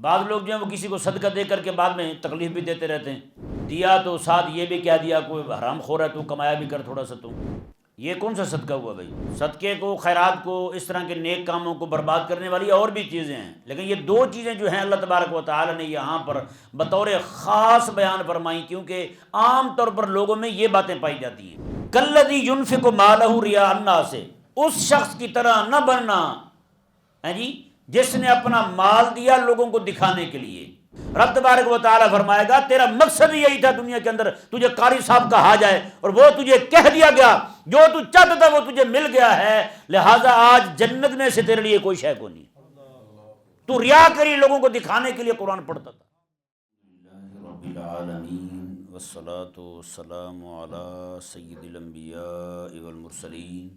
بعض لوگ جو ہیں وہ کسی کو صدقہ دے کر کے بعد میں تکلیف بھی دیتے رہتے ہیں، دیا تو ساتھ یہ بھی کہہ دیا کوئی حرام خور ہے تو کمایا بھی کر تھوڑا سا تو، یہ کون سا صدقہ ہوا بھائی؟ صدقے کو، خیرات کو، اس طرح کے نیک کاموں کو برباد کرنے والی اور بھی چیزیں ہیں، لیکن یہ دو چیزیں جو ہیں اللہ تبارک و تعالی نے یہاں پر بطور خاص بیان فرمائی، کیونکہ عام طور پر لوگوں میں یہ باتیں پائی جاتی ہیں۔ کالذی ینفق مالہ رئاء الناس، اس شخص کی طرح نہ بننا ہے جی جس نے اپنا مال دیا لوگوں کو دکھانے کے لیے۔ رب تبارک و تعالیٰ فرمائے گا تیرا مقصد یہی تھا دنیا کے اندر تجھے قاری صاحب کہا جائے، اور وہ تجھے کہہ دیا گیا، جو تو چاہتا تھا وہ تجھے مل گیا ہے، لہٰذا آج جنت میں سے تیرے لیے کوئی شے کو نہیں، تو ریا کری لوگوں کو دکھانے کے لیے قرآن پڑھتا تھا۔ رب العالمین والصلاة والسلام علی سید الانبیاء والمرسلین،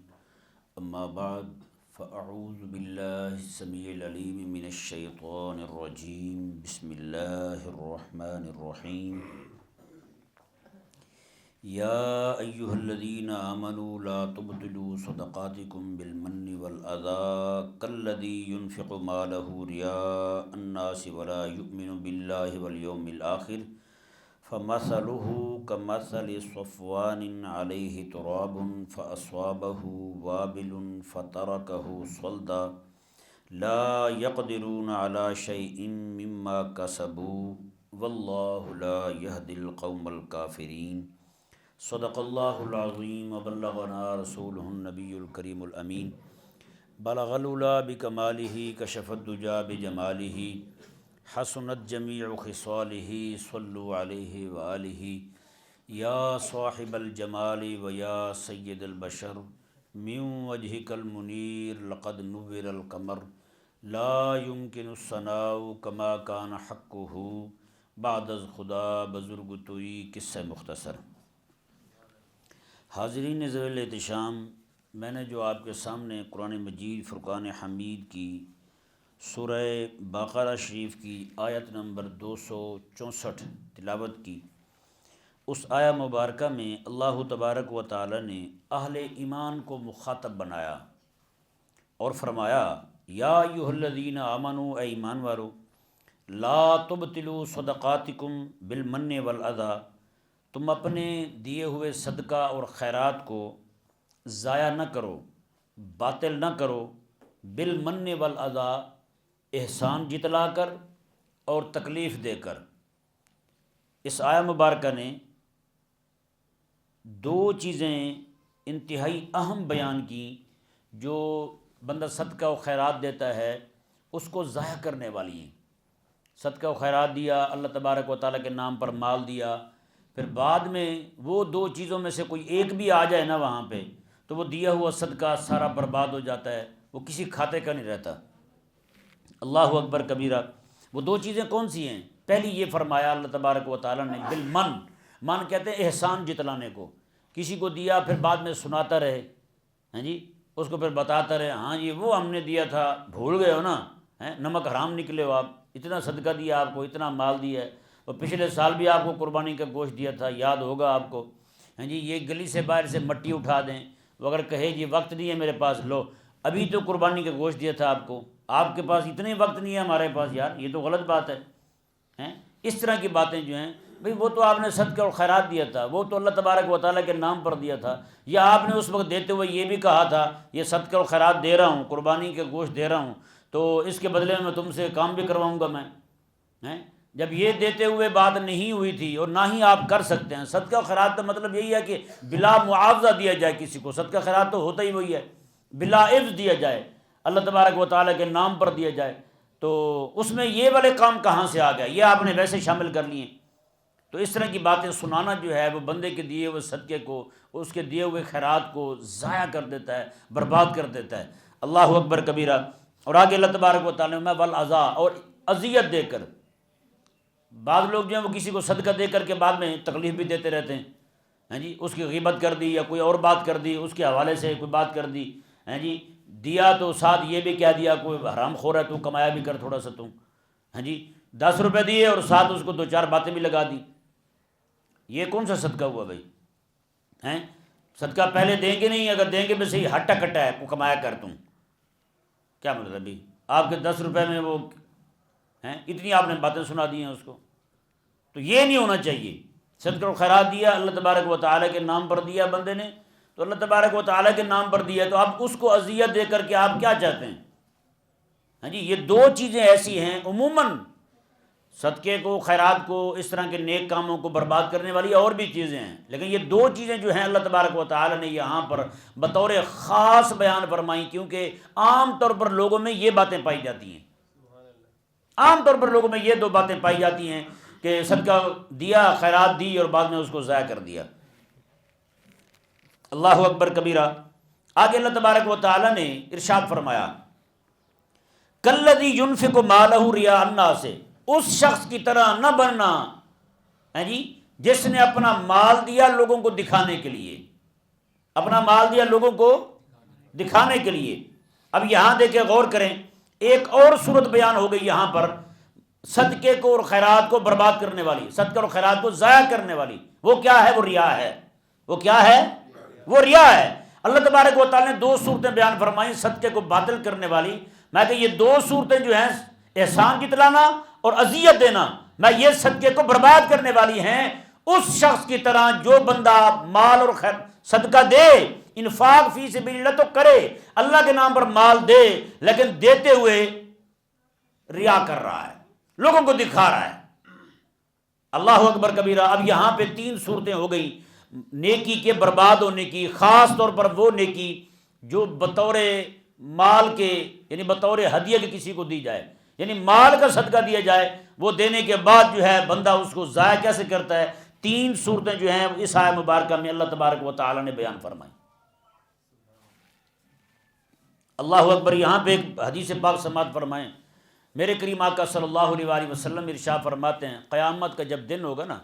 اما بعد فاعوذ باللہ السمیع العلیم من الشیطان الرجیم، بسم اللہ الرحمن الرحیم۔ یا ایہا الذین آمنوا لا تبطلوا صدقاتکم بالمن والأذی کالذی ینفق مالہ رئاء الناس ولا یؤمن باللہ والیوم الآخر فمثلہ کمثل صفوان علیہ تراب فأصابہ وابل فترکہ صلدا لا یقدرون علی شیء مما کسبوا واللہ لا یہدی القوم الکافرین۔ صدق اللہ العظیم وبلغنا رسولہ النبی الکریم الامین۔ بلغ العلا بکمالہ کشف الدجی بجمالہ حسنت جمیع خصالہ صلوا علیہ وآلہ۔ یا صاحب الجمال ویا سید البشر من وجہک المنیر لقد نور القمر لا یمکن الثناء کما کان حقہ بعد از خدا بزرگ توئی۔ قصہ مختصر۔ حاضرین ذویل احتشام، میں نے جو آپ کے سامنے قرآن مجید فرقان حمید کی سورہ بقرہ شریف کی آیت نمبر 264 تلاوت کی، اس آیہ مبارکہ میں اللہ تبارک و تعالی نے اہل ایمان کو مخاطب بنایا اور فرمایا یا ایھا الذین آمنوا، اے ایمان والو، لا تبطلوا صدقاتکم بالمن والاذی، تم اپنے دیے ہوئے صدقہ اور خیرات کو ضائع نہ کرو، باطل نہ کرو، بالمن والاذی، احسان جتلا کر اور تکلیف دے کر۔ اس آیہ مبارکہ نے دو چیزیں انتہائی اہم بیان کی جو بندہ صدقہ و خیرات دیتا ہے اس کو ضائع کرنے والی ہیں۔ صدقہ و خیرات دیا، اللہ تبارک و تعالیٰ کے نام پر مال دیا، پھر بعد میں وہ دو چیزوں میں سے کوئی ایک بھی آ جائے نا وہاں پہ تو وہ دیا ہوا صدقہ سارا برباد ہو جاتا ہے، وہ کسی کھاتے کا نہیں رہتا۔ اللہ اکبر کبیرہ۔ وہ دو چیزیں کون سی ہیں؟ پہلی یہ فرمایا اللہ تبارک و تعالیٰ نے بالمن، من کہتے ہیں احسان جتلانے کو، کسی کو دیا پھر بعد میں سناتا رہے، ہاں جی، اس کو پھر بتاتا رہے، ہاں جی وہ ہم نے دیا تھا، بھول گئے ہو نا، نمک حرام نکلے ہو آپ، اتنا صدقہ دیا آپ کو، اتنا مال دیا ہے، اور پچھلے سال بھی آپ کو قربانی کا گوشت دیا تھا، یاد ہوگا آپ کو، ہاں جی، یہ گلی سے باہر سے مٹی اٹھا دیں، وہ اگر کہے جی وقت نہیں ہے میرے پاس، لو ابھی تو قربانی کا گوشت دیا تھا آپ کو، آپ کے پاس اتنے وقت نہیں ہے ہمارے پاس، یار یہ تو غلط بات ہے۔ اس طرح کی باتیں جو ہیں، بھئی وہ تو آپ نے صدقہ اور خیرات دیا تھا، وہ تو اللہ تبارک و تعالیٰ کے نام پر دیا تھا، یا آپ نے اس وقت دیتے ہوئے یہ بھی کہا تھا یہ صدقہ اور خیرات دے رہا ہوں، قربانی کے گوشت دے رہا ہوں، تو اس کے بدلے میں تم سے کام بھی کرواؤں گا میں۔ جب یہ دیتے ہوئے بات نہیں ہوئی تھی اور نہ ہی آپ کر سکتے ہیں، صدقہ اور خیرات کا مطلب یہی ہے کہ بلا معاوضہ دیا جائے کسی کو، صدقہ خیرات تو ہوتا ہی وہی ہے، بلا عوض دیا جائے، اللہ تبارک و تعالیٰ کے نام پر دیا جائے، تو اس میں یہ والے کام کہاں سے آ گیا؟ یہ آپ نے ویسے شامل کر لیے۔ تو اس طرح کی باتیں سنانا جو ہے وہ بندے کے دیے ہوئے صدقے کو، اس کے دیے ہوئے خیرات کو ضائع کر دیتا ہے، برباد کر دیتا ہے۔ اللہ اکبر کبیرہ۔ اور آگے اللہ تبارک و تعالیٰ نے والاذی، اور اذیت دے کر، بعض لوگ جو ہیں وہ کسی کو صدقہ دے کر کے بعد میں تکلیف بھی دیتے رہتے ہیں، ہاں جی، اس کی غیبت کر دی یا کوئی اور بات کر دی، اس کے حوالے سے کوئی بات کر دی، ہاں جی، دیا تو ساتھ یہ بھی کہہ دیا کوئی حرام خور ہے تو کمایا بھی کر تھوڑا سا تو، ہاں جی، 10 روپے دیے اور ساتھ اس کو 2-4 باتیں بھی لگا دی۔ یہ کون سا صدقہ ہوا بھائی؟ صدقہ پہلے دیں گے نہیں، اگر دیں گے بھی صحیح، ہٹا کٹا ہے کو کمایا کر تم، کیا مطلب بھی؟ آپ کے 10 روپے میں وہ ہیں، اتنی آپ نے باتیں سنا دی ہیں اس کو. تو یہ نہیں ہونا چاہیے. صدقہ و خیرات دیا اللہ تبارک و تعالیٰ کے نام پر دیا بندے نے، تو اللہ تبارک و تعالیٰ کے نام پر دیا، تو اب اس کو اذیت دے کر کے آپ کیا چاہتے ہیں؟ ہاں جی، یہ دو چیزیں ایسی ہیں عموماً صدقے کو، خیرات کو، اس طرح کے نیک کاموں کو برباد کرنے والی اور بھی چیزیں ہیں، لیکن یہ دو چیزیں جو ہیں اللہ تبارک و تعالیٰ نے یہاں پر بطور خاص بیان فرمائیں، کیونکہ عام طور پر لوگوں میں یہ باتیں پائی جاتی ہیں. عام طور پر لوگوں میں یہ دو باتیں پائی جاتی ہیں کہ صدقہ دیا، خیرات دی اور بعد میں اس کو ضائع کر دیا. اللہ اکبر کبیرہ. آگے اللہ تبارک و تعالیٰ نے ارشاد فرمایا کالذی ینفق مالہ رئاء الناس، اس شخص کی طرح نہ بننا ہے جی جس نے اپنا مال دیا لوگوں کو دکھانے کے لیے، اپنا مال دیا لوگوں کو دکھانے کے لیے. اب یہاں دیکھیں، غور کریں، ایک اور صورت بیان ہو گئی یہاں پر صدقے کو اور خیرات کو برباد کرنے والی، صدقہ اور خیرات کو ضائع کرنے والی. وہ کیا ہے؟ وہ ریا ہے. وہ کیا ہے؟ وہ ریا ہے. اللہ تبارک و تعالیٰ نے دو صورتیں بیان فرمائیں صدقے کو باطل کرنے والی. میں کہ یہ دو صورتیں جو ہیں احسان جتلانا اور اذیت دینا، میں یہ صدقے کو برباد کرنے والی ہیں. اس شخص کی طرح جو بندہ مال اور خیر صدقہ دے، انفاق فی سبیل اللہ تو کرے، اللہ کے نام پر مال دے، لیکن دیتے ہوئے ریا کر رہا ہے، لوگوں کو دکھا رہا ہے. اللہ اکبر کبیرہ. اب یہاں پہ تین صورتیں ہو گئی نیکی کے برباد ہونے کی. خاص طور پر وہ نیکی جو بطور مال کے، یعنی بطور ہدیہ کے کسی کو دی جائے، یعنی مال کا صدقہ دیا جائے، وہ دینے کے بعد جو ہے بندہ اس کو ضائع کیسے کرتا ہے. تین صورتیں جو ہیں اس آیت مبارکہ میں اللہ تبارک و تعالیٰ نے بیان فرمائی. اللہ اکبر. یہاں پہ ایک حدیث پاک سماعت فرمائیں. میرے کریم آقا صلی اللہ علیہ وآلہ وسلم ارشاد فرماتے ہیں قیامت کا جب دن ہوگا نا،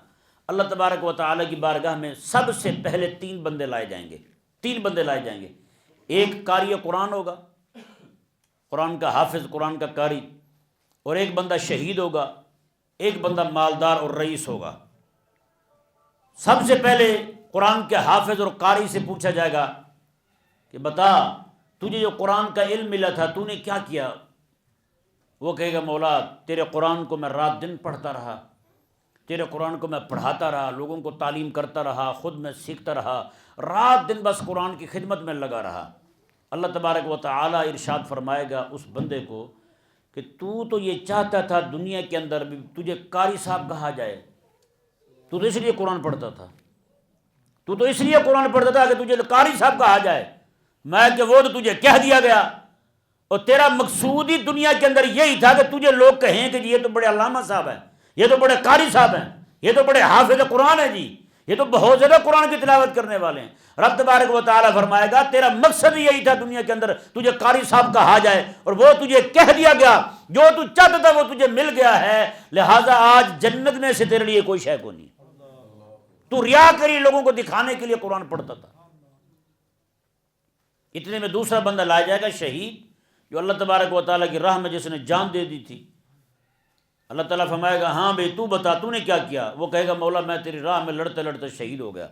اللہ تبارک و تعالیٰ کی بارگاہ میں سب سے پہلے تین بندے لائے جائیں گے. تین بندے لائے جائیں گے. ایک قاری قرآن ہوگا، قرآن کا حافظ، قرآن کا قاری، اور ایک بندہ شہید ہوگا، ایک بندہ مالدار اور رئیس ہوگا. سب سے پہلے قرآن کے حافظ اور قاری سے پوچھا جائے گا کہ بتا تجھے جو قرآن کا علم ملا تھا تو نے کیا کیا؟ وہ کہے گا مولا تیرے قرآن کو میں رات دن پڑھتا رہا، تیرے قرآن کو میں پڑھاتا رہا، لوگوں کو تعلیم کرتا رہا، خود میں سیکھتا رہا، رات دن بس قرآن کی خدمت میں لگا رہا. اللہ تبارک و تعالیٰ ارشاد فرمائے گا اس بندے کو کہ تو یہ چاہتا تھا دنیا کے اندر بھی تجھے قاری صاحب کہا جائے، تو اس لیے قرآن پڑھتا تھا، تو اس لیے قرآن پڑھتا تھا کہ تجھے قاری صاحب کہا جائے. میں کہ وہ تو تجھے کہہ دیا گیا، اور تیرا مقصود ہی دنیا کے اندر یہی تھا کہ تجھے لوگ کہیں کہ جی یہ تو بڑے علامہ صاحب ہیں، یہ تو بڑے قاری صاحب ہیں، یہ تو بڑے حافظ قرآن ہیں، جی یہ تو بہت زیادہ قرآن کی تلاوت کرنے والے ہیں. رب تبارک و تعالیٰ فرمائے گا تیرا مقصد یہی تھا دنیا کے اندر تجھے قاری صاحب کہا جائے، اور وہ تجھے کہہ دیا گیا، جو تو چاہتا تھا وہ تجھے مل گیا ہے، لہٰذا آج جنت میں سے تیرے لیے کوئی شے کو نہیں. تو ریا کری لوگوں کو دکھانے کے لیے قرآن پڑھتا تھا. اتنے میں دوسرا بندہ لایا جائے گا شہید، جو اللہ تبارک و تعالیٰ کی راہ میں جس نے جان دے دی تھی. اللہ تعالیٰ فرمائے گا ہاں بھئی تو بتا تو نے کیا کیا؟ وہ کہے گا مولا میں تیری راہ میں لڑتے لڑتے شہید ہو گیا،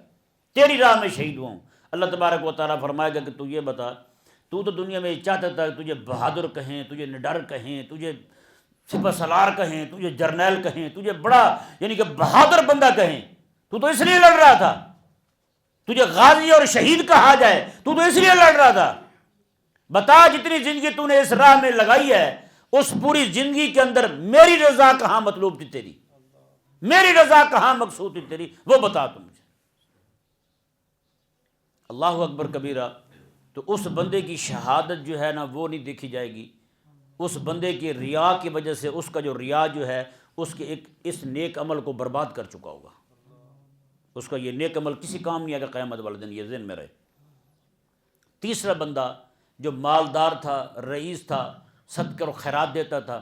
تیری راہ میں شہید ہوا ہوں. اللہ تبارک و تعالیٰ فرمائے گا کہ تو یہ بتا، تو دنیا میں چاہتا تھا تجھے بہادر کہیں، تجھے نڈر کہیں، تجھے سپہ سالار کہیں، تجھے جرنیل کہیں، تجھے بڑا یعنی کہ بہادر بندہ کہیں، تو اس لیے لڑ رہا تھا. تجھے غازی اور شہید کہا جائے تو اس لیے لڑ رہا تھا. بتا جتنی زندگی تو نے اس راہ میں لگائی ہے اس پوری زندگی کے اندر میری رضا کہاں مطلوب تھی تیری، میری رضا کہاں مقصود تھی تیری، وہ بتا تم مجھے. اللہ اکبر کبیرہ. تو اس بندے کی شہادت جو ہے نا وہ نہیں دیکھی جائے گی. اس بندے کی ریا کی وجہ سے اس کا جو ریا جو ہے اس کے اس نیک عمل کو برباد کر چکا ہوگا. اس کا یہ نیک عمل کسی کام نہیں آئے گا قیامت والے دن، یہ ذہن میں رہے. تیسرا بندہ جو مالدار تھا، رئیس تھا، صدقہ اور خیرات دیتا تھا،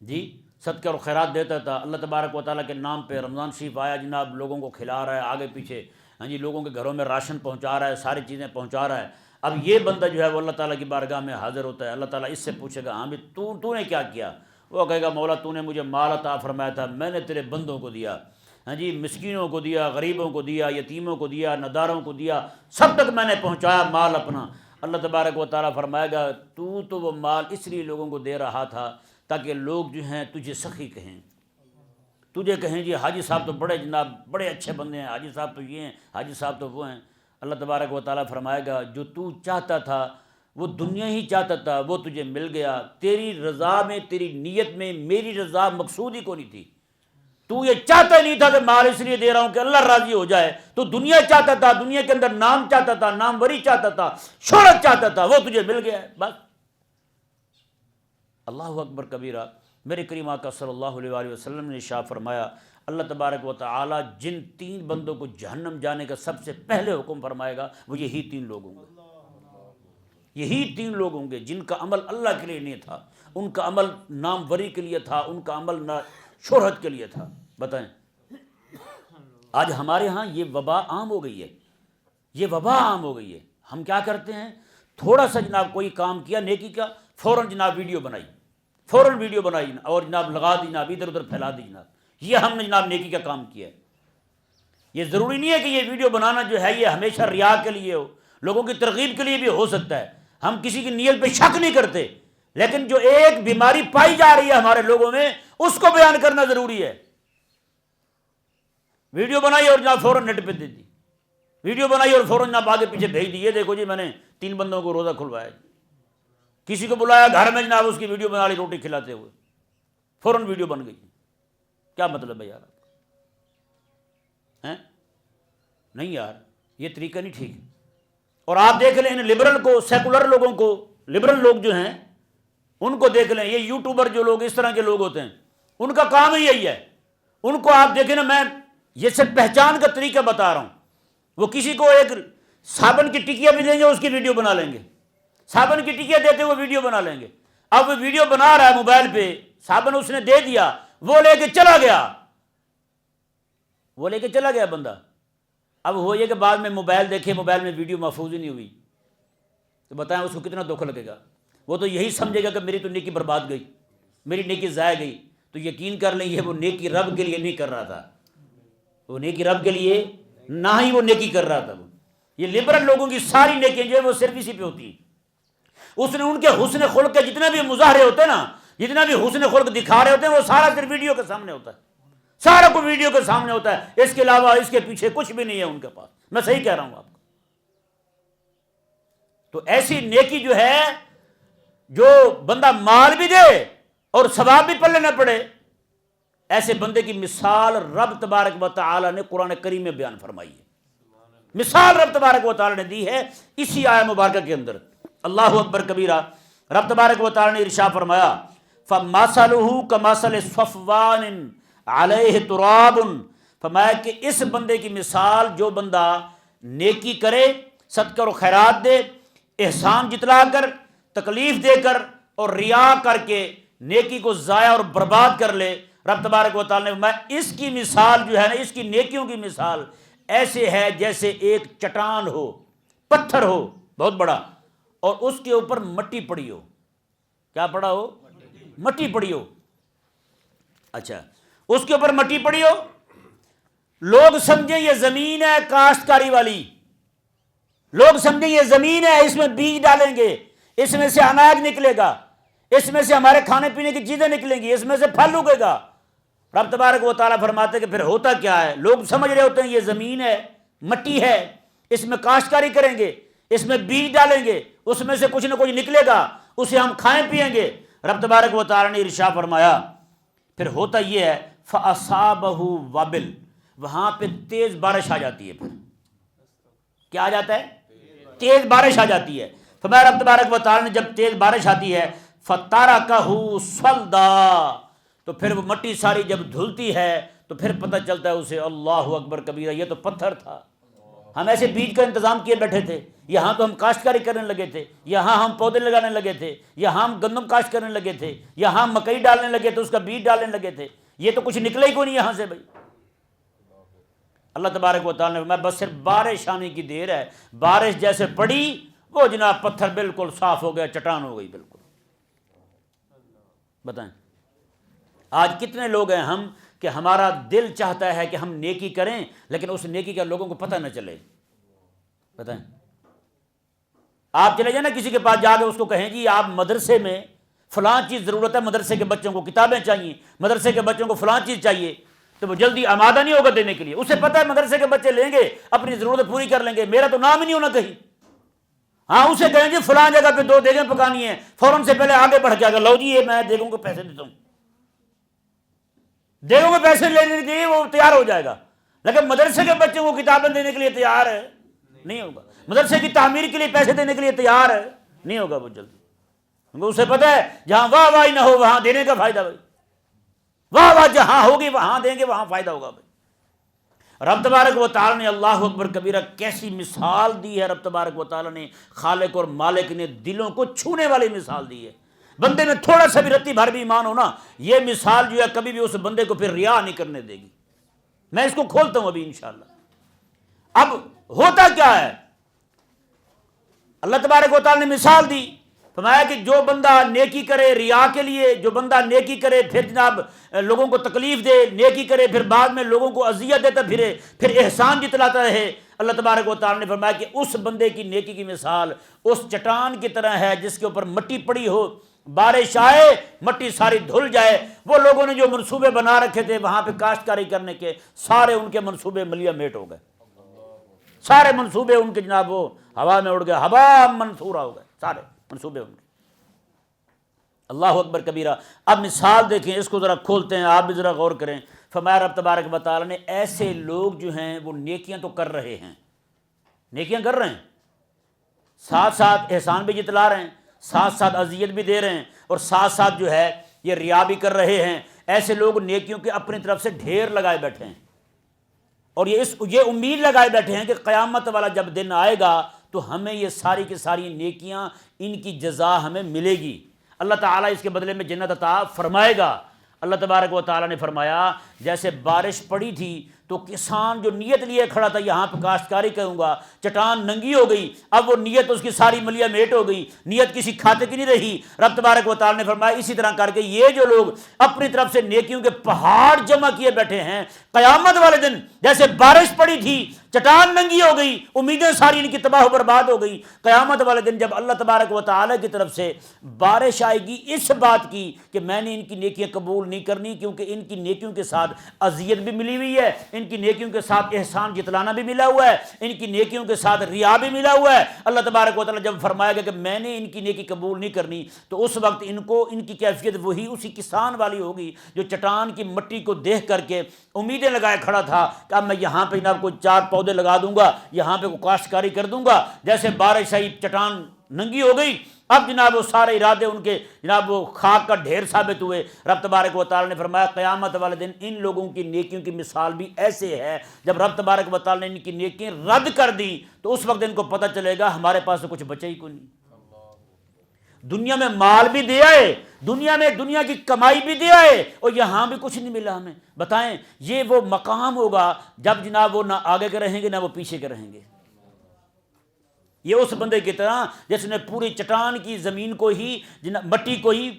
جی صدقہ اور خیرات دیتا تھا، اللہ تبارک و تعالیٰ کے نام پہ رمضان شریف آیا جناب لوگوں کو کھلا رہا ہے، آگے پیچھے ہاں جی لوگوں کے گھروں میں راشن پہنچا رہا ہے، ساری چیزیں پہنچا رہا ہے. اب یہ بندہ جو ہے وہ اللہ تعالیٰ کی بارگاہ میں حاضر ہوتا ہے. اللہ تعالیٰ اس سے پوچھے گا ہاں بھی تو نے کیا کیا؟ وہ کہے گا مولا تو نے مجھے مال عطا فرمایا تھا، میں نے تیرے بندوں کو دیا، ہاں جی مسکینوں کو دیا، غریبوں کو دیا، یتیموں کو دیا، نداروں کو دیا، سب تک میں نے پہنچایا مال اپنا. اللہ تبارک و تعالیٰ فرمائے گا تو وہ مال اس لیے لوگوں کو دے رہا تھا تاکہ لوگ جو ہیں تجھے سخی کہیں، تجھے کہیں جی حاجی صاحب تو بڑے جناب بڑے اچھے بندے ہیں، حاجی صاحب تو یہ ہیں، حاجی صاحب تو وہ ہیں۔ اللہ تبارک و تعالیٰ فرمائے گا جو تو چاہتا تھا وہ دنیا ہی چاہتا تھا، وہ تجھے مل گیا۔ تیری رضا میں، تیری نیت میں میری رضا مقصود ہی کو نہیں تھی۔ تو یہ چاہتا ہی نہیں تھا کہ مال اس لیے دے رہا ہوں کہ اللہ راضی ہو جائے، تو دنیا چاہتا تھا، دنیا کے اندر نام چاہتا تھا، ناموری چاہتا تھا، شہرت چاہتا تھا، وہ تجھے مل گیا ہے بس۔ اللہ اکبر کبیرہ۔ میرے کریم آقا صلی اللہ علیہ وآلہ وسلم نے ارشاد فرمایا، اللہ تبارک و تعالی جن 3 بندوں کو جہنم جانے کا سب سے پہلے حکم فرمائے گا وہ یہی 3 لوگ ہوں گے، یہی 3 لوگ ہوں گے جن کا عمل اللہ کے لیے نہیں تھا، ان کا عمل ناموری کے لیے تھا، ان کا عمل شہرت کے لیے تھا۔ بتائیں آج ہمارے ہاں یہ وبا عام ہو گئی ہے، یہ وبا عام ہو گئی ہے۔ ہم کیا کرتے ہیں، تھوڑا سا جناب کوئی کام کیا نیکی کا، فوراً جناب ویڈیو بنائی، فوراً ویڈیو بنائی اور جناب لگا دی، جناب ادھر ادھر پھیلا دی جناب، یہ ہم نے جناب نیکی کا کام کیا ہے۔ یہ ضروری نہیں ہے کہ یہ ویڈیو بنانا جو ہے یہ ہمیشہ ریا کے لیے ہو، لوگوں کی ترغیب کے لیے بھی ہو سکتا ہے، ہم کسی کی نیت پہ شک نہیں کرتے، لیکن جو ایک بیماری پائی جا رہی ہے ہمارے لوگوں میں اس کو بیان کرنا ضروری ہے۔ ویڈیو بنائی اور جناب فوراً نیٹ پہ دے دی، ویڈیو بنائی اور فوراً جناب آگے پیچھے بھیج دی، یہ دیکھو جی میں نے 3 بندوں کو روزہ کھلوایا، کسی کو بلایا گھر میں جناب اس کی ویڈیو بنا لی روٹی کھلاتے ہوئے، فوراً ویڈیو بن گئی۔ کیا مطلب ہے یار ہیں؟ نہیں یار یہ طریقہ نہیں ٹھیک۔ اور آپ دیکھ لیں ان لبرل کو، سیکولر لوگوں کو، لبرل لوگ جو ہیں ان کو دیکھ لیں، یہ یوٹیوبر جو لوگ اس طرح کے لوگ ہوتے ہیں ان کا کام ہی یہی ہے۔ ان کو آپ دیکھیں نا، میں یہ صرف پہچان کا طریقہ بتا رہا ہوں، وہ کسی کو ایک صابن کی ٹکیا بھی دیں گے اس کی ویڈیو بنا لیں گے، صابن کی ٹکیا دیتے ہوئے ویڈیو بنا لیں گے۔ اب وہ ویڈیو بنا رہا ہے موبائل پہ، صابن اس نے دے دیا، وہ لے کے چلا گیا، وہ لے کے چلا گیا بندہ۔ اب ہو یہ کہ بعد میں موبائل دیکھے، موبائل میں ویڈیو محفوظ ہی نہیں ہوئی، تو بتائیں اس کو کتنا دکھ لگے گا۔ وہ تو یہی سمجھے گا کہ میری تو نیکی برباد گئی، میری نیکی ضائع گئی۔ تو یقین کر لیں یہ وہ نیکی رب کے لیے نہیں کر رہا تھا، وہ نیکی رب کے لیے نہ ہی وہ نیکی کر رہا تھا۔ یہ لبرل لوگوں کی ساری نیکیاں جو ہے وہ صرف اسی پہ ہوتی ہیں۔ اس نے ان کے حسن خلق کے جتنے بھی مظاہرے ہوتے ہیں نا، جتنا بھی حسن خلق دکھا رہے ہوتے ہیں وہ سارا صرف ویڈیو کے سامنے ہوتا ہے، سارا کو ویڈیو کے سامنے ہوتا ہے، اس کے علاوہ اس کے پیچھے کچھ بھی نہیں ہے ان کے پاس۔ میں صحیح کہہ رہا ہوں آپ کو۔ تو ایسی نیکی جو ہے، جو بندہ مال بھی دے اور ثواب بھی پلے نہ پڑے، ایسے بندے کی مثال رب تبارک و تعالی نے قرآن کریم میں بیان فرمائی ہے۔ مثال رب تبارک و تعالی نے دی ہے اسی آیہ مبارکہ کے اندر۔ اللہ اکبر کبیرہ۔ رب تبارک و تعالی نے ارشاد فرمایا فَمَثَلُهُ كَمَثَلِ صَفْوَانٍ عَلَيْهِ تُرَابٌ، فرمایا کہ اس بندے کی مثال جو بندہ نیکی کرے، صدقہ اور خیرات دے، احسان جتلا کر، تکلیف دے کر اور ریا کر کے نیکی کو ضائع اور برباد کر لے، رب تبارک و تعالی نے فرمایا اس کی مثال جو ہے نا، اس کی نیکیوں کی مثال ایسے ہے جیسے ایک چٹان ہو، پتھر ہو بہت بڑا، اور اس کے اوپر مٹی پڑی ہو۔ کیا پڑا ہو؟ مٹی پڑی ہو۔ اچھا، اس کے اوپر مٹی پڑی ہو، لوگ سمجھیں یہ زمین ہے کاشتکاری والی، لوگ سمجھیں یہ زمین ہے اس میں بیج ڈالیں گے، اس میں سے اناج نکلے گا، اس میں سے ہمارے کھانے پینے کی چیزیں نکلیں گی، اس میں سے پھل اگے گا۔ رب تبارک و تعالیٰ فرماتے کہ پھر ہوتا کیا ہے، لوگ سمجھ رہے ہوتے ہیں یہ زمین ہے، مٹی ہے، اس میں کاشتکاری کریں گے، اس میں بیج ڈالیں گے، اس میں سے کچھ نہ کچھ نکلے گا، اسے ہم کھائیں پیئیں گے۔ رب تبارک و تعالیٰ نے ارشاد فرمایا پھر ہوتا یہ ہے فَأَصَابَهُ وَابِلٌ، وہاں پہ تیز بارش آ جاتی ہے۔ پھر کیا آ جاتا ہے؟ تیز بارش آ جاتی ہے۔ فرمایا رب تبارک و تعالیٰ نے جب تیز بارش آتی ہے فَتَرَكَهُ صَلْدًا، تو پھر وہ مٹی ساری جب دھلتی ہے تو پھر پتہ چلتا ہے اسے اللہ اکبر کبیرہ یہ تو پتھر تھا، ہم ایسے بیج کا انتظام کیے بیٹھے تھے، یہاں تو ہم کاشتکاری کرنے لگے تھے، یہاں ہم پودے لگانے لگے تھے، یہاں ہم گندم کاشت کرنے لگے تھے، یہاں ہم مکئی ڈالنے لگے تھے، اس کا بیج ڈالنے لگے تھے، یہ تو کچھ نکلا ہی کوئی نہیں یہاں سے بھائی۔ اللہ تبارک و تعالیٰ نے میں بس صرف بارش آنے کی دیر ہے، بارش جیسے پڑی وہ جناب پتھر بالکل صاف ہو گیا، چٹان ہو گئی بالکل۔ بتائیں آج کتنے لوگ ہیں ہم کہ ہمارا دل چاہتا ہے کہ ہم نیکی کریں لیکن اس نیکی کا لوگوں کو پتہ نہ چلے۔ بتائیں آپ چلے جائیں نا کسی کے پاس جا کے اس کو کہیں جی آپ مدرسے میں فلاں چیز ضرورت ہے، مدرسے کے بچوں کو کتابیں چاہیے، مدرسے کے بچوں کو فلاں چیز چاہیے، تو وہ جلدی آمادہ نہیں ہوگا دینے کے لیے. اسے پتہ ہے مدرسے کے بچے لیں گے، اپنی ضرورت پوری کر لیں گے، میرا تو نام ہی نہیں ہونا کہیں. ہاں اسے کہیں جی فلاں جگہ پہ 2 دیگیں پکانی ہیں، فوراً سے پہلے آگے بڑھ کے آگے لو جی یہ میں دیگوں کو پیسے دیتا ہوں، دیگوں کے پیسے لینے کے لیے وہ تیار ہو جائے گا. لیکن مدرسے کے بچوں کو کتابیں دینے کے لیے تیار ہے نہیں ہوگا، مدرسے کی تعمیر کے لیے پیسے دینے کے لیے تیار ہے نہیں ہوگا وہ جلدی. کیونکہ اسے پتہ ہے جہاں واہ واہ نہ ہو وہاں دینے کا فائدہ بھائی، واہ واہ جہاں ہوگی وہاں دیں گے وہاں فائدہ ہوگا بھائی. رب تبارک و تعالیٰ نے اللہ اکبر کبیرہ کیسی مثال دی ہے. رب تبارک و تعالیٰ نے خالق اور مالک نے دلوں کو چھونے والی مثال دی ہے. بندے میں تھوڑا سا بھی رتی بھر بھی ایمان ہونا، یہ مثال جو ہے کبھی بھی اس بندے کو پھر ریا نہیں کرنے دے گی. میں اس کو کھولتا ہوں ابھی انشاءاللہ. اب ہوتا کیا ہے، اللہ تبارک و تعالیٰ نے مثال دی، فرمایا کہ جو بندہ نیکی کرے ریا کے لیے، جو بندہ نیکی کرے پھر جناب لوگوں کو تکلیف دے، نیکی کرے پھر بعد میں لوگوں کو اذیت دیتا پھرے، پھر احسان جتلاتا رہے، اللہ تبارک و تعالیٰ نے فرمایا کہ اس بندے کی نیکی کی مثال اس چٹان کی طرح ہے جس کے اوپر مٹی پڑی ہو، بارش آئے مٹی ساری دھل جائے. وہ لوگوں نے جو منصوبے بنا رکھے تھے وہاں پہ کاشتکاری کرنے کے، سارے ان کے منصوبے ملیا میٹ ہو گئے، سارے منصوبے ان کے جناب وہ ہوا میں اڑ گئے، ہوا منصورہ ہو گئے سارے منصوبے ان کے. اللہ اکبر کبیرہ. اب مثال دیکھیں، اس کو ذرا کھولتے ہیں، آپ بھی ذرا غور کریں. فرمایا رب تبارک و تعالیٰ نے ایسے لوگ جو ہیں وہ نیکیاں تو کر رہے ہیں، نیکیاں کر رہے ہیں، ساتھ ساتھ احسان بھی جتلا رہے ہیں، ساتھ ساتھ اذیت بھی دے رہے ہیں، اور ساتھ ساتھ جو ہے یہ ریا بھی کر رہے ہیں. ایسے لوگ نیکیوں کے اپنی طرف سے ڈھیر لگائے بیٹھے ہیں، اور یہ امید لگائے بیٹھے ہیں کہ قیامت والا جب دن آئے گا تو ہمیں یہ ساری کی ساری نیکیاں ان کی جزا ہمیں ملے گی، اللہ تعالیٰ اس کے بدلے میں جنت عطا فرمائے گا. اللہ تبارک و تعالیٰ نے فرمایا جیسے بارش پڑی تھی تو کسان جو نیت لیے کھڑا تھا یہاں پہ کاشتکاری کروں گا، چٹان ننگی ہو گئی، اب وہ نیت اس کی ساری ملیا میٹ ہو گئی، نیت کسی کھاتے کی نہیں رہی. رب تبارک و تعالیٰ نے فرمایا اسی طرح کر کے یہ جو لوگ اپنی طرف سے نیکیوں کے پہاڑ جمع کیے بیٹھے ہیں، قیامت والے دن جیسے بارش پڑی تھی چٹان ننگی ہو گئی، امیدیں ساری ان کی تباہ و برباد ہو گئی، قیامت والے دن جب اللہ تبارک و تعالیٰ کی طرف سے بارش آئے گی اس بات کی کہ میں نے ان کی نیکیاں قبول نہیں کرنی، کیونکہ ان کی نیکیوں کے ساتھ اذیت بھی ملی ہوئی ہے، ان کی نیکیوں کے ساتھ احسان جتلانا بھی ملا ہوا ہے، ان کی نیکیوں کے ساتھ ریا بھی ملا ہوا ہے. اللہ تبارک و تعالیٰ جب فرمائے گا کہ میں نے ان کی نیکی قبول نہیں کرنی تو اس وقت ان کی کیفیت وہی اسی کسان والی ہوگی جو چٹان کی مٹی کو دیکھ کر کے امیدیں لگائے کھڑا تھا کہ اب میں یہاں پہ جناب کوئی 4 پودے لگا دوں گا، یہاں پہ کوئی کاشتکاری کر دوں گا. جیسے بارش آئی چٹان ننگی ہو گئی، اب جناب وہ سارے ارادے ان کے جناب وہ خاک کا ڈھیر ثابت ہوئے. رب تبارک و تعالیٰ نے فرمایا قیامت والے دن ان لوگوں کی نیکیوں کی مثال بھی ایسے ہے، جب رب تبارک و تعالیٰ نے ان کی نیکیاں رد کر دی تو اس وقت ان کو پتہ چلے گا ہمارے پاس تو کچھ بچا ہی کوئی نہیں. دنیا میں مال بھی دیا ہے، دنیا کی کمائی بھی دیا ہے، اور یہاں بھی کچھ نہیں ملا ہمیں. بتائیں یہ وہ مقام ہوگا جب جناب وہ نہ آگے کے رہیں گے نہ وہ پیچھے کے رہیں گے. یہ اس بندے کی طرح جس نے پوری چٹان کی زمین کو ہی مٹی کو ہی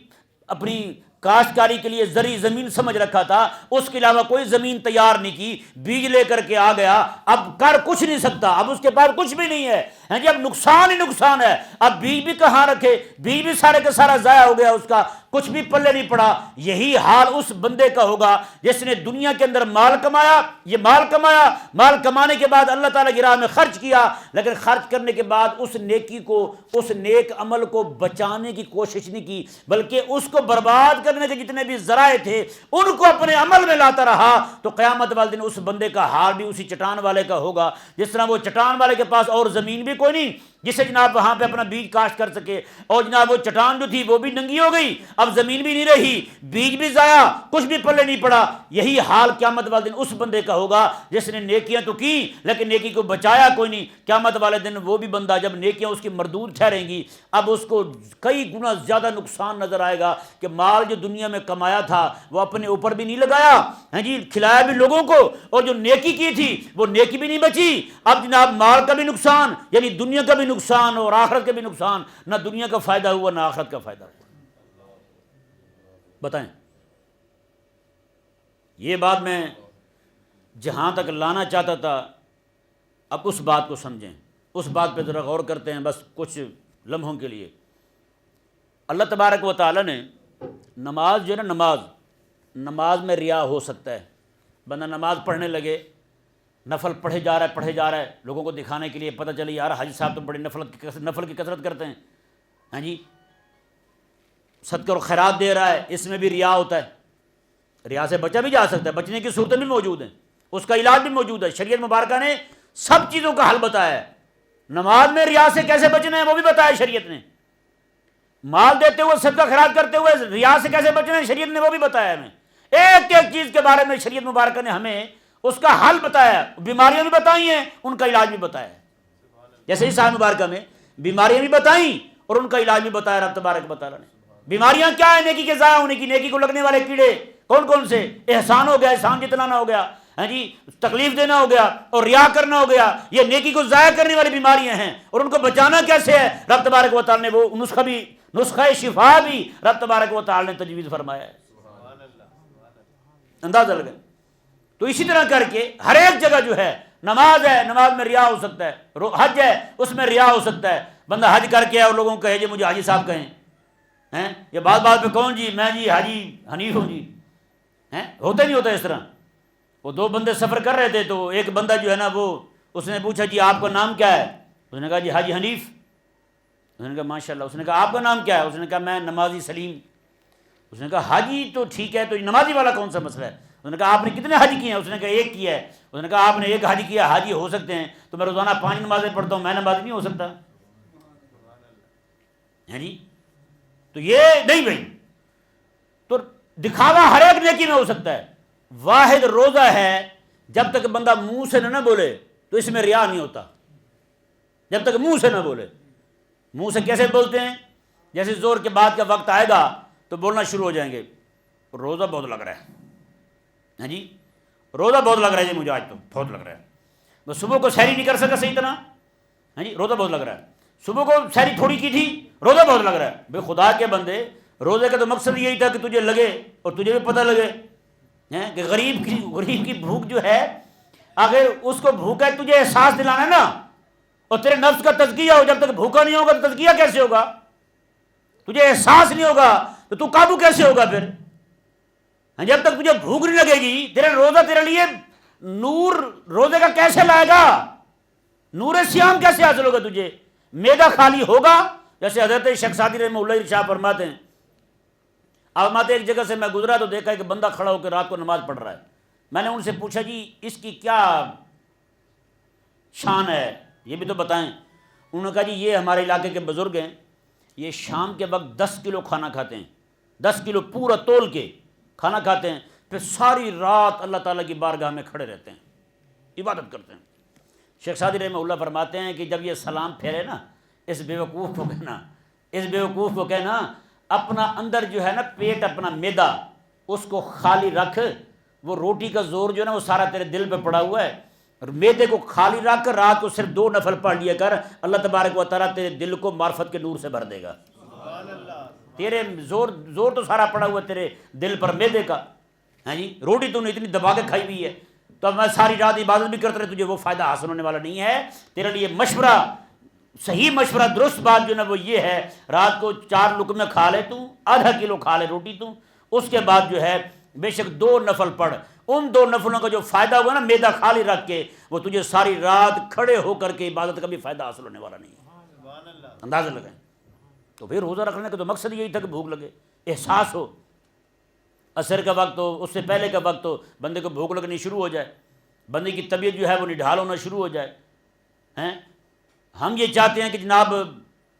اپنی کاشتکاری کے لیے زرعی زمین سمجھ رکھا تھا، اس کے علاوہ کوئی زمین تیار نہیں کی، بیج لے کر کے آ گیا، اب کر کچھ نہیں سکتا، اب اس کے پاس کچھ بھی نہیں ہے جی، اب نقصان ہی نقصان ہے. اب بیج بھی کہاں رکھے، بیج بھی سارے کا سارا ضائع ہو گیا، اس کا کچھ بھی پلے نہیں پڑا. یہی حال اس بندے کا ہوگا جس نے دنیا کے اندر مال کمایا، یہ مال کمانے کے بعد اللہ تعالیٰ کی راہ میں خرچ کیا، لیکن خرچ کرنے کے بعد اس نیکی کو، اس نیک عمل کو بچانے کی کوشش نہیں کی، بلکہ اس کو برباد کرنے کے جتنے بھی ذرائع تھے ان کو اپنے عمل میں لاتا رہا. تو قیامت والے دن اس بندے کا حال بھی اسی چٹان والے کا ہوگا. جس طرح وہ چٹان والے کے پاس اور زمین بھی کوئی نہیں جسے جناب وہاں پہ اپنا بیج کاشت کر سکے، اور جناب وہ چٹان جو تھی وہ بھی ننگی ہو گئی، اب زمین بھی نہیں رہی، بیج بھی ضائع، کچھ بھی پلے نہیں پڑا. یہی حال قیامت والے دن اس بندے کا ہوگا جس نے نیکیاں تو کی لیکن نیکی کو بچایا کوئی نہیں. قیامت والے دن وہ بھی بندہ جب نیکیاں اس کی مردود ٹھہریں گی، اب اس کو کئی گنا زیادہ نقصان نظر آئے گا کہ مال جو دنیا میں کمایا تھا وہ اپنے اوپر بھی نہیں لگایا، ہاں جی، کھلایا بھی لوگوں کو، اور جو نیکی کی تھی وہ نیکی بھی نہیں بچی. اب جناب مال کا بھی نقصان، یعنی دنیا کا بھی نقصان اور آخرت کا بھی نقصان، نہ دنیا کا فائدہ ہوا نہ آخرت کا فائدہ ہوا. بتائیں، یہ بات میں جہاں تک لانا چاہتا تھا، اب اس بات کو سمجھیں، اس بات پہ ذرا غور کرتے ہیں بس کچھ لمحوں کے لیے. اللہ تبارک و تعالیٰ نے نماز جو ہے نا، نماز میں ریا ہو سکتا ہے. بندہ نماز پڑھنے لگے، نفل پڑھے جا رہا ہے لوگوں کو دکھانے کے لیے، پتہ چلے یار حاجی صاحب تو بڑے نفل کی کثرت کرتے ہیں، ہاں جی، صدقہ اور خیرات دے رہا ہے، اس میں بھی ریا ہوتا ہے. ریا سے بچا بھی جا سکتا ہے، بچنے کی صورتیں بھی موجود ہیں، اس کا علاج بھی موجود ہے. شریعت مبارکہ نے سب چیزوں کا حل بتایا ہے. نماز میں ریا سے کیسے بچنا ہے وہ بھی بتایا شریعت نے. مال دیتے ہوئے، صدقہ خیرات کرتے ہوئے ریا سے کیسے بچنا ہے شریعت نے وہ بھی بتایا ہمیں. ایک ایک چیز کے بارے میں شریعت مبارکہ نے ہمیں اس کا حل بتایا. بیماریاں بھی بتائی ہیں، ان کا علاج بھی بتایا ہے. جیسے اس آیت مبارکہ میں بیماریاں بھی بتائیں اور ان کا علاج بھی بتایا رب تبارک و تعالیٰ نے. بیماریاں کیا ہے؟ نیکی کے ضائع ہونے کی، نیکی کو لگنے والے کیڑے کون کون سے؟ احسان ہو گیا، احسان جتلانا ہو گیا، ہاں جی، تکلیف دینا ہو گیا، اور ریا کرنا ہو گیا. یہ نیکی کو ضائع کرنے والی بیماریاں ہیں، اور ان کو بچانا کیسے ہے؟ رب تبارک و تعالیٰ نے وہ نسخہ شفا بھی رب تبارک و تعالیٰ نے تجویز فرمایا ہے. اندازہ لگے. تو اسی طرح کر کے ہر ایک جگہ جو ہے نماز ہے، نماز میں ریا ہو سکتا ہے. حج ہے، اس میں ریا ہو سکتا ہے. بندہ حج کر کے اور لوگوں کو کہے جی مجھے حاجی صاحب کہیں ہیں، یہ بات پہ کون جی؟ میں جی حاجی حنیف ہوں جی. ہوتا نہیں ہوتا اس طرح. وہ دو بندے سفر کر رہے تھے، تو ایک بندہ جو ہے نا اس نے پوچھا جی آپ کا نام کیا ہے؟ اس نے کہا جی حاجی حنیف. اس نے کہا ماشاء اللہ. اس نے کہا آپ کا نام کیا ہے؟ اس نے کہا میں نمازی سلیم. اس نے کہا حاجی تو ٹھیک ہے، تو نمازی والا کون سا مسئلہ ہے؟ اس نے کہا آپ نے کتنے حج کیے ہیں؟ اس نے کہا ایک کیا ہے. اس نے کہا آپ نے ایک حج کیا، حاجی ہو سکتے ہیں، تو میں روزانہ 5 نمازیں پڑھتا ہوں، میں نمازی نہیں ہو سکتا؟ ہے جی. تو یہ نہیں بھائی، تو دکھاوا ہر ایک نیکی میں ہو سکتا ہے. واحد روزہ ہے، جب تک بندہ منہ سے نہ بولے تو اس میں ریا نہیں ہوتا. جب تک منہ سے نہ بولے. منہ سے کیسے بولتے ہیں؟ جیسے زور کے بعد کا وقت آئے گا تو بولنا شروع ہو جائیں گے روزہ بہت لگ رہا ہے، ہاں جی، روزہ بہت لگ رہا ہے جی مجھے، آج تو بہت لگ رہا ہے، میں صبح کو سحری نہیں کر سکا صحیح طرح، ہاں جی، روزہ بہت لگ رہا ہے. صبح کو سحری تھوڑی کی تھی، روزہ بہت لگ رہا ہے. بھائی خدا کے بندے، روزے کا تو مقصد یہی تھا کہ تجھے لگے اور تجھے بھی پتہ لگے کہ غریب کی بھوک جو ہے، اگر اس کو بھوک ہے تجھے احساس دلانا ہے نا، اور تیرے نفس کا تزکیہ ہو. جب تک بھوکا نہیں ہوگا تو تزکیہ کیسے ہوگا؟ تجھے احساس نہیں ہوگا تو قابو کیسے ہوگا پھر؟ جب تک تجھے بھوک نہیں لگے گی، تیرے روزہ تیرے لیے نور روزے کا کیسے لائے گا؟ نور سیام کیسے حاصل ہوگا تجھے؟ معدہ خالی ہوگا. جیسے حضرت شیخ سعدی رحمہ اللہ ارشاد فرماتے ہیں، فرماتے ایک جگہ سے میں گزرا تو دیکھا کہ بندہ کھڑا ہو کے رات کو نماز پڑھ رہا ہے. میں نے ان سے پوچھا جی اس کی کیا شان ہے، یہ بھی تو بتائیں. انہوں نے کہا جی یہ ہمارے علاقے کے بزرگ ہیں، یہ شام کے وقت 10 کلو کھانا کھاتے ہیں، 10 کلو پورا تول کے کھانا کھاتے ہیں، پھر ساری رات اللہ تعالیٰ کی بارگاہ میں کھڑے رہتے ہیں، عبادت کرتے ہیں. شیخ سعدی رحمہ اللہ فرماتے ہیں کہ جب یہ سلام پھیرے نا، اس بیوقوف کو کہنا اپنا اندر جو ہے نا پیٹ، اپنا معدہ، اس کو خالی رکھ. وہ روٹی کا زور جو ہے نا وہ سارا تیرے دل پہ پڑا ہوا ہے، اور معدے کو خالی رکھ کر رات کو صرف 2 نفل پڑھ لیا کر. اللہ تبارک و تعالیٰ تیرے دل کو معرفت کے نور سے بھر دے گا. تیرے زور تو سارا پڑا ہوا ہے تیرے دل پر معدے کا، ہاں جی، روٹی تو نے اتنی دبا کے کھائی ہوئی ہے، تو اب میں ساری رات عبادت بھی کرتا رہے، تجھے وہ فائدہ حاصل ہونے والا نہیں ہے. تیرے لیے مشورہ، صحیح مشورہ، درست بات جو نا وہ یہ ہے، رات کو 4 لقمے کھا لے، تو آدھا کلو کھا لے روٹی تو، اس کے بعد جو ہے بے شک 2 نفل پڑھ. ان 2 نفلوں کا جو فائدہ ہوگا نا معدہ خالی رکھ کے، وہ تجھے ساری رات کھڑے ہو کر کے عبادت کا بھی فائدہ حاصل ہونے والا نہیں ہے. اندازہ لگائیں. تو پھر روزہ رکھنے کا تو مقصد یہی تھا کہ بھوک لگے، احساس ہو. عصر کا وقت ہو، اس سے پہلے کا وقت ہو، بندے کو بھوک لگنی شروع ہو جائے، بندے کی طبیعت جو ہے وہ نڈھال ہونا شروع ہو جائے. ہم یہ چاہتے ہیں کہ جناب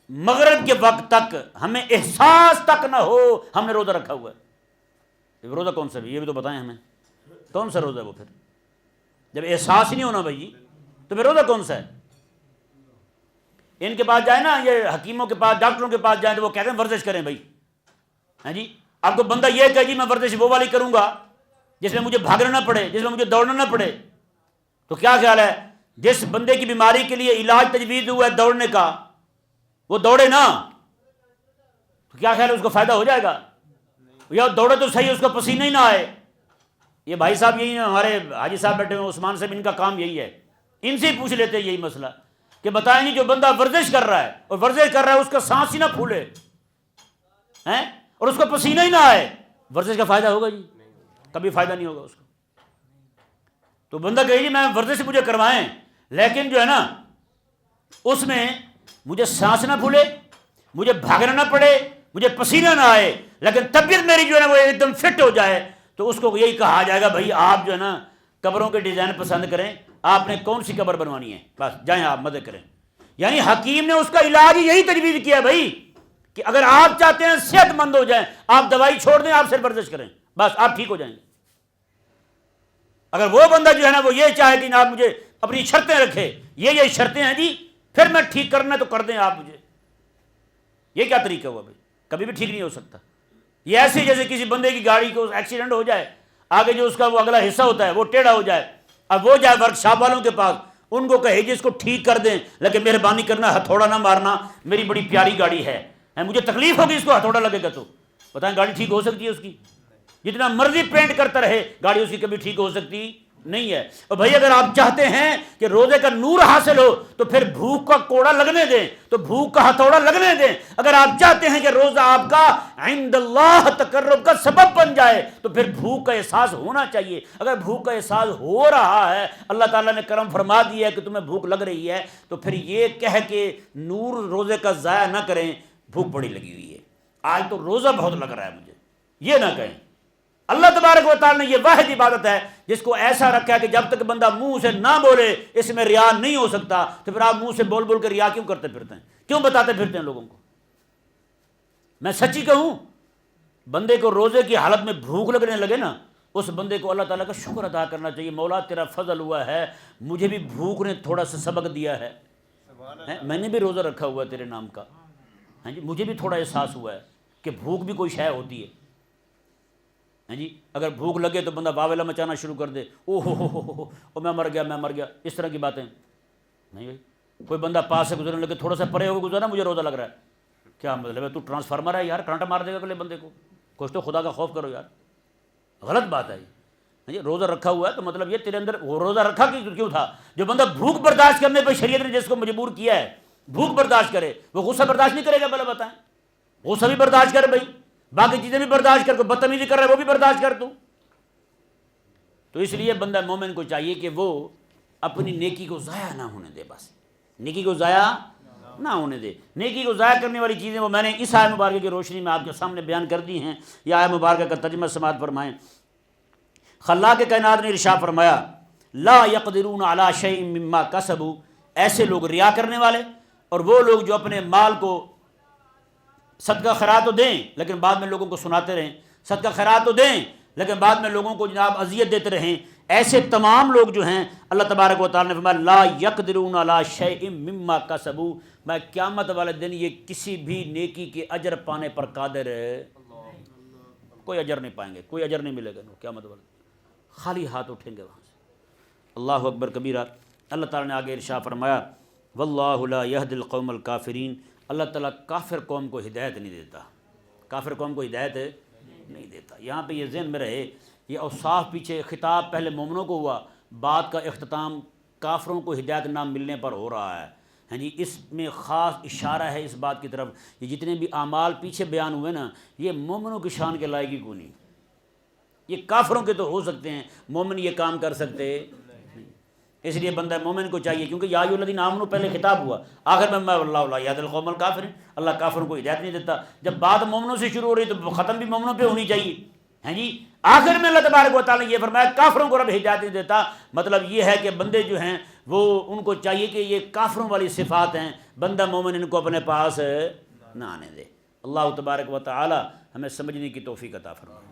مغرب کے وقت تک ہمیں احساس تک نہ ہو ہم نے روزہ رکھا ہوا ہے. روزہ کون سا بھی، یہ بھی تو بتائیں ہمیں، کون سا روزہ ہے وہ پھر؟ جب احساس ہی نہیں ہونا بھائی تو پھر روزہ کون سا ہے؟ ان کے پاس جائیں نا، یہ حکیموں کے پاس، ڈاکٹروں کے پاس جائیں تو وہ کہتے ہیں ورزش کریں بھائی. ہاں جی، آپ کو بندہ یہ کہے جی میں ورزش وہ والی کروں گا جس میں مجھے بھاگنا نہ پڑے، جس میں مجھے دوڑنا نہ پڑے، تو کیا خیال ہے؟ جس بندے کی بیماری کے لیے علاج تجویز ہوا ہے دوڑنے کا، وہ دوڑے نا، تو کیا خیال ہے اس کو فائدہ ہو جائے گا؟ یا دوڑے تو صحیح، اس کو پسینہ ہی نہ آئے. یہ بھائی صاحب یہی ہیں ہمارے حاجی صاحب بیٹھے ہوئے عثمان صاحب، ان کا کام یہی ہے. ان سے ہی پوچھ لیتے ہیں یہی مسئلہ کہ بتائیں گے جو بندہ ورزش کر رہا ہے اور ورزش کر رہا ہے اس کا سانس ہی نہ پھولے، ہیں اور اس کو پسینہ ہی نہ آئے، ورزش کا فائدہ ہوگا جی؟ کبھی فائدہ نہیں ہوگا اس کو. تو بندہ کہے جی میں ورزش مجھے کروائیں، لیکن جو ہے نا اس میں مجھے سانس نہ پھولے، مجھے بھاگنا نہ پڑے، مجھے پسینہ نہ آئے، لیکن طبیعت میری جو ہے نا وہ ایک دم فٹ ہو جائے، تو اس کو یہی کہا جائے گا بھائی آپ جو ہے نا قبروں کے ڈیزائن پسند کریں، آپ نے کون سی قبر بنوانی ہے، بس جائیں آپ مدد کریں. یعنی حکیم نے اس کا علاج ہی یہی تجویز کیا بھائی کہ اگر آپ چاہتے ہیں صحت مند ہو جائیں، آپ دوائی چھوڑ دیں، آپ صرف ورزش کریں، بس آپ ٹھیک ہو جائیں گے. اگر وہ بندہ جو ہے نا وہ یہ چاہے کہ آپ مجھے اپنی شرطیں رکھے، یہ شرطیں ہیں جی، پھر میں ٹھیک کرنا تو کر دیں آپ مجھے، یہ کیا طریقہ ہوا بھائی؟ کبھی بھی ٹھیک نہیں ہو سکتا. یہ ایسے جیسے کسی بندے کی گاڑی کو ایکسیڈنٹ ہو جائے، آگے جو اس کا وہ اگلا حصہ ہوتا ہے وہ ٹیڑھا ہو جائے، اب وہ جائے ورک شاپ والوں کے پاس، ان کو کہے جی اس کو ٹھیک کر دیں، لیکن مہربانی کرنا ہتھوڑا نہ مارنا، میری بڑی پیاری گاڑی ہے، مجھے تکلیف ہوگی اس کو ہتھوڑا لگے گا تو بتائیں گاڑی ٹھیک ہو سکتی ہے اس کی؟ جتنا مرضی پینٹ کرتا رہے گاڑی اس کی کبھی ٹھیک ہو سکتی نہیں ہے. اور بھائی اگر آپ چاہتے ہیں کہ روزے کا نور حاصل ہو تو پھر بھوک کا کوڑا لگنے دیں، تو بھوک کا ہتھوڑا لگنے دیں. اگر آپ چاہتے ہیں کہ روزہ آپ کا عند اللہ تقرب کا سبب بن جائے تو پھر بھوک کا احساس ہونا چاہیے. اگر بھوک کا احساس ہو رہا ہے، اللہ تعالیٰ نے کرم فرما دیا ہے کہ تمہیں بھوک لگ رہی ہے، تو پھر یہ کہہ کہ نور روزے کا ضائع نہ کریں بھوک بڑی لگی ہوئی ہے، آج تو روزہ بہت لگ رہا ہے مجھے، یہ نہ کہیں. اللہ تبارک و تعالیٰ نے یہ واحد عبادت ہے جس کو ایسا رکھا ہے کہ جب تک بندہ منہ سے نہ بولے اس میں ریا نہیں ہو سکتا. تو پھر آپ منہ سے بول بول کے ریا کیوں کرتے پھرتے ہیں، کیوں بتاتے پھرتے ہیں لوگوں کو؟ میں سچی کہوں، بندے کو روزے کی حالت میں بھوک لگنے لگے نا، اس بندے کو اللہ تعالیٰ کا شکر ادا کرنا چاہیے. مولا تیرا فضل ہوا ہے، مجھے بھی بھوک نے تھوڑا سا سبق دیا ہے، میں نے بھی روزہ رکھا ہوا ہے تیرے نام کا، ہاں جی مجھے بھی تھوڑا احساس ہوا ہے کہ بھوک بھی کوئی شے ہوتی ہے. ہاں جی اگر بھوک لگے تو بندہ واویلا مچانا شروع کر دے، او ہو میں مر گیا، اس طرح کی باتیں نہیں بھائی. کوئی بندہ پاس سے گزرنے لگے، تھوڑا سا پرے ہو کے گزرنا، مجھے روزہ لگ رہا ہے، کیا مطلب ہے؟ تو ٹرانسفارمر ہے یار، کرنٹ مار دے گا اگلے بندے کو، کچھ تو خدا کا خوف کرو یار، غلط بات ہے یہ. روزہ رکھا ہوا ہے تو مطلب یہ تیرے اندر وہ روزہ رکھا کیوں تھا؟ جو بندہ بھوک برداشت کرنے پہ شریعت نے جس کو مجبور کیا ہے بھوک برداشت کرے، وہ غصہ برداشت نہیں کرے گا؟ بھلا بتائیں، غصہ بھی برداشت کر بھائی، باقی چیزیں بھی برداشت کر، کوئی بدتمیزی کر رہا ہے وہ بھی برداشت کر تو اس لیے بندہ مومن کو چاہیے کہ وہ اپنی نیکی کو ضائع نہ ہونے دے، بس نیکی کو ضائع نہ ہونے دے. نیکی کو ضائع کرنے والی چیزیں وہ میں نے اس آیت مبارکہ کی روشنی میں آپ کے سامنے بیان کر دی ہیں. یہ آیت مبارکہ کا ترجمہ سماعت فرمائیں. خلاق کائنات نے ارشاد فرمایا لا یقدرون علی شیء مما کسبوا، ایسے لوگ ریا کرنے والے اور وہ لوگ جو اپنے مال کو صدقہ خیرات تو دیں لیکن بعد میں لوگوں کو سناتے رہیں، صدقہ خیرات تو دیں لیکن بعد میں لوگوں کو جناب اذیت دیتے رہیں، ایسے تمام لوگ جو ہیں اللہ تبارک و تعالیٰ نے فرمایا لا یقدرون علی شیء مما کسبوا، میں قیامت والے دن یہ کسی بھی نیکی کے اجر پانے پر قادر ہے، کوئی اجر نہیں پائیں گے، کوئی اجر نہیں ملے گا قیامت والے دن، خالی ہاتھ اٹھیں گے وہاں سے. اللہ اکبر کبیرہ. اللہ تعالیٰ نے آگے ارشاد فرمایا واللہ لا یہدی القوم الکافرین، اللہ تعالیٰ کافر قوم کو ہدایت نہیں دیتا، کافر قوم کو ہدایت نہیں دیتا. یہاں پہ یہ ذہن میں رہے، یہ اوصاف پیچھے خطاب پہلے مومنوں کو ہوا، بعد کا اختتام کافروں کو ہدایت نہ ملنے پر ہو رہا ہے. ہاں جی اس میں خاص اشارہ ہے اس بات کی طرف، یہ جتنے بھی اعمال پیچھے بیان ہوئے نا یہ مومنوں کی شان کے لائق ہی کو نہیں، یہ کافروں کے تو ہو سکتے ہیں، مومن یہ کام کر سکتے. اس لیے بندہ مومن کو چاہیے، کیونکہ یا ایھا الذین آمنوا پہلے خطاب ہوا، آخر میں واللہ لا یہدی القوم الکافرین، اللہ کافروں کو ہدایت نہیں دیتا. جب بات مومنوں سے شروع ہو رہی تو ختم بھی مومنوں پہ ہونی چاہیے. ہیں جی آخر میں اللہ تبارک و تعالیٰ نے یہ فرمایا کافروں کو رب ہدایت نہیں دیتا. مطلب یہ ہے کہ بندے جو ہیں وہ ان کو چاہیے کہ یہ کافروں والی صفات ہیں، بندہ مومن ان کو اپنے پاس نہ آنے دے. اللہ تبارک و تعالیٰ ہمیں سمجھنے کی توفیق عطا فرمائے.